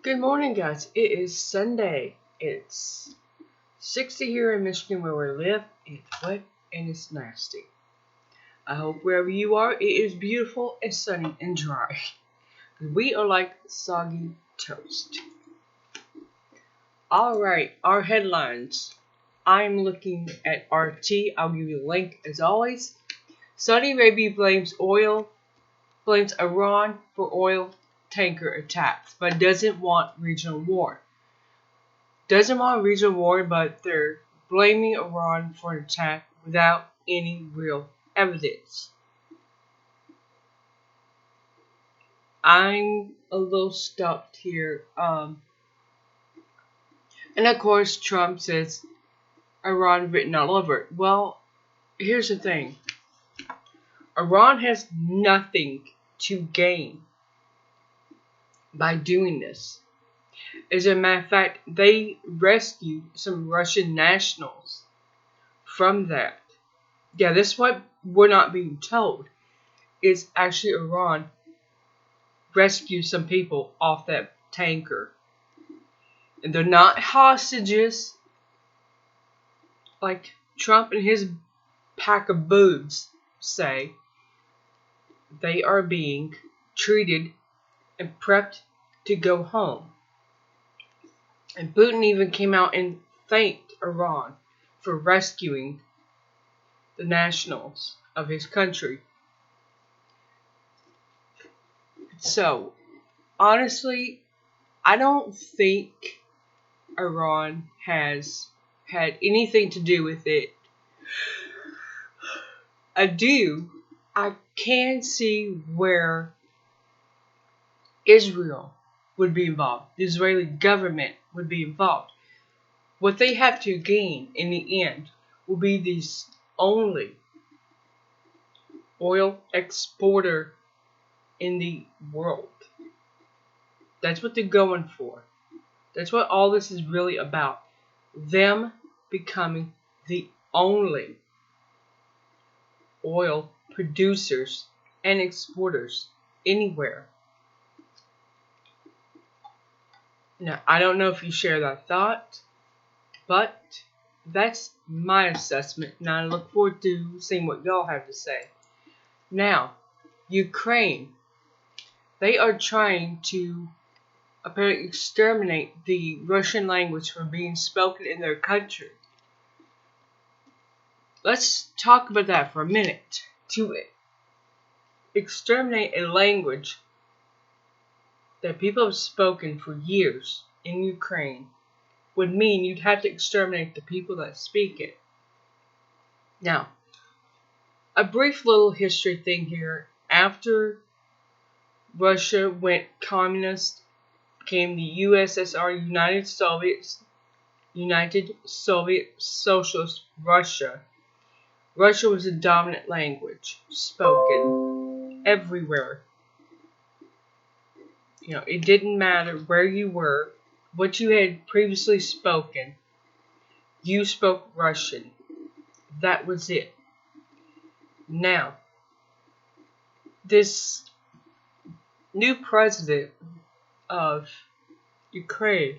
Good morning, guys. It is Sunday. It's 60 here in Michigan where we live. It's wet and it's nasty. I hope wherever you are, it is beautiful and sunny and dry. We are like soggy toast. Alright, our headlines. I'm looking at RT. I'll give you a link as always. Saudi Arabia blames Iran for oil tanker attacks, but doesn't want regional war. But they're blaming Iran for an attack without any real evidence. I'm a little stumped here. And of course, Trump says Iran written all over it. Well, here's the thing. Iran has nothing to gain by doing this. As a matter of fact, they rescued some Russian nationals from that. Yeah, this is what we're not being told. Is actually Iran rescued some people off that tanker. And they're not hostages like Trump and his pack of boobs say. They are being treated and prepped to go home. And Putin even came out and thanked Iran for rescuing the nationals of his country. So, honestly, I don't think Iran has had anything to do with it. I can see where Israel would be involved. The Israeli government would be involved. What they have to gain in the end will be the only oil exporter in the world. That's what they're going for. That's what all this is really about. Them becoming the only oil producers and exporters anywhere. Now, I don't know if you share that thought, but that's my assessment, and I look forward to seeing what y'all have to say. Now, Ukraine, they are trying to apparently exterminate the Russian language from being spoken in their country. Let's talk about that for a minute. To exterminate a language that people have spoken for years in Ukraine would mean you'd have to exterminate the people that speak it. Now, a brief little history thing here. After Russia went communist, became the USSR, United Soviet Socialist Russia. Russia was the dominant language spoken everywhere. It didn't matter where you were, what you had previously spoken. You spoke Russian. That was it. Now, this new president of Ukraine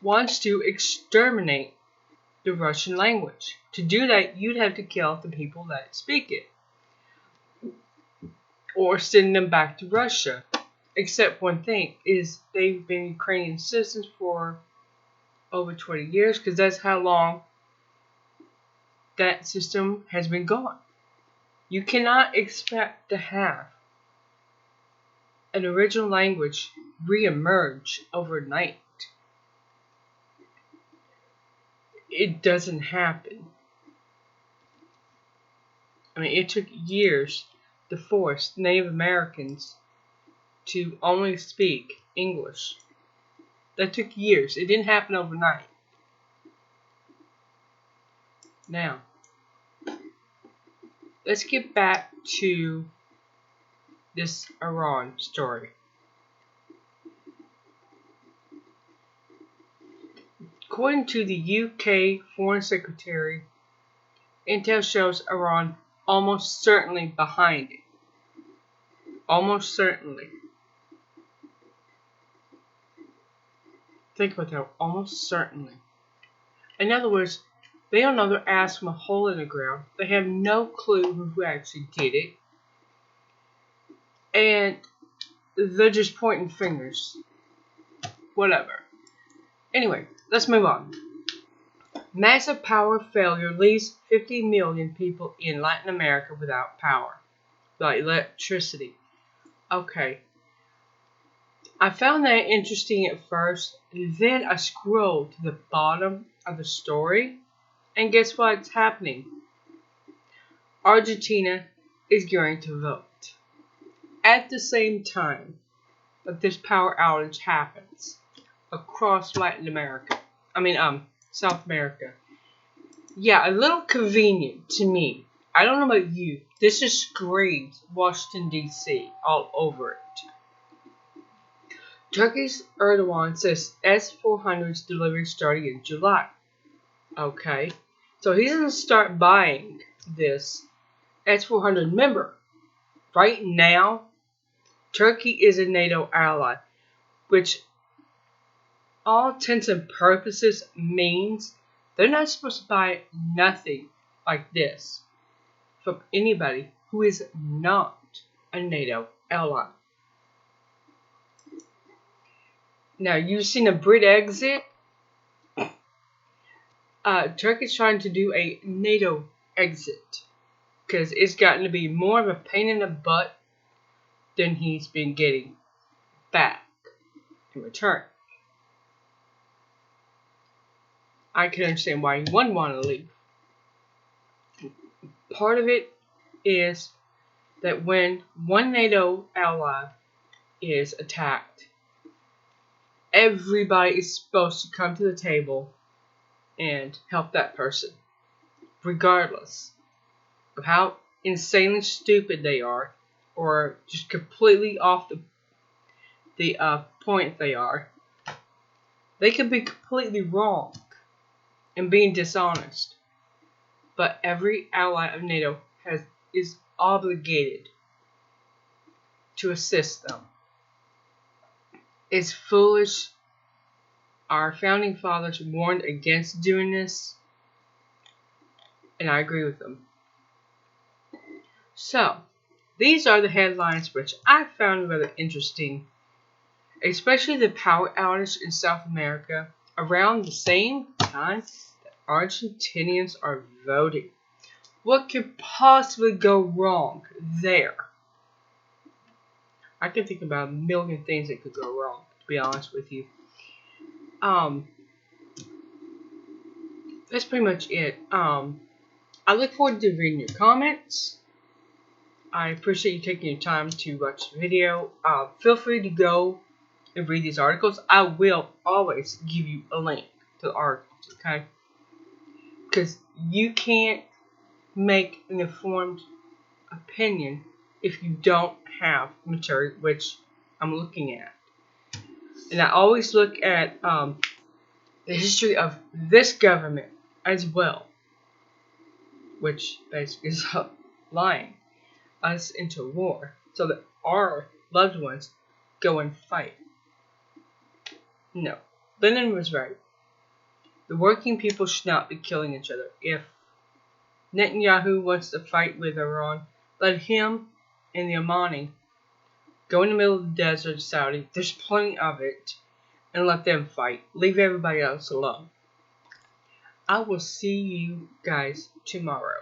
wants to exterminate the Russian language. To do that, you'd have to kill the people that speak it, or send them back to Russia. Except one thing, is they've been Ukrainian citizens for over 20 years, because that's how long that system has been gone. You cannot expect to have an original language re-emerge overnight. It doesn't happen. It took years to force Native Americans to only speak English. That took years. It didn't happen overnight. Now, let's get back to this Iran story. According to the UK Foreign Secretary, intel shows Iran almost certainly behind it. Almost certainly. Think about that. Almost certainly. In other words, they don't know their ass from a hole in the ground. They have no clue who actually did it. And they're just pointing fingers. Whatever. Anyway, let's move on. Massive power failure leaves 50 million people in Latin America without power. Without electricity. Okay. I found that interesting at first. Then I scrolled to the bottom of the story. And guess what's happening? Argentina is going to vote. At the same time that this power outage happens across Latin America. South America. Yeah, a little convenient to me. I don't know about you. This just screams Washington, D.C. all over it. Turkey's Erdogan says S-400's delivery starting in July. Okay. So he's going to start buying this S-400. Remember, right now, Turkey is a NATO ally, which all intents and purposes means they're not supposed to buy nothing like this from anybody who is not a NATO ally. Now, you've seen a Brit exit. Turkey's trying to do a NATO exit because it's gotten to be more of a pain in the butt than he's been getting back in return. I can understand why he wouldn't want to leave. Part of it is that when one NATO ally is attacked, everybody is supposed to come to the table and help that person, regardless of how insanely stupid they are or just completely off the point they are. They could be completely wrong and being dishonest, but every ally of NATO is obligated to assist them. It's foolish. Our founding fathers warned against doing this, and I agree with them. So, these are the headlines which I found rather interesting, especially the power outage in South America around the same time that Argentinians are voting. What could possibly go wrong there? I can think about a million things that could go wrong, to be honest with you. That's pretty much it. I look forward to reading your comments. I appreciate you taking your time to watch the video. Feel free to go and read these articles. I will always give you a link to the articles, okay? Because you can't make an informed opinion if you don't have material, which I'm looking at. And I always look at the history of this government as well, which basically is lying us into war so that our loved ones go and fight. No, Lenin was right. The working people should not be killing each other. If Netanyahu wants to fight with Iran, let him and the Omani go in the middle of the desert of Saudi. There's plenty of it. And let them fight. Leave everybody else alone. I will see you guys tomorrow.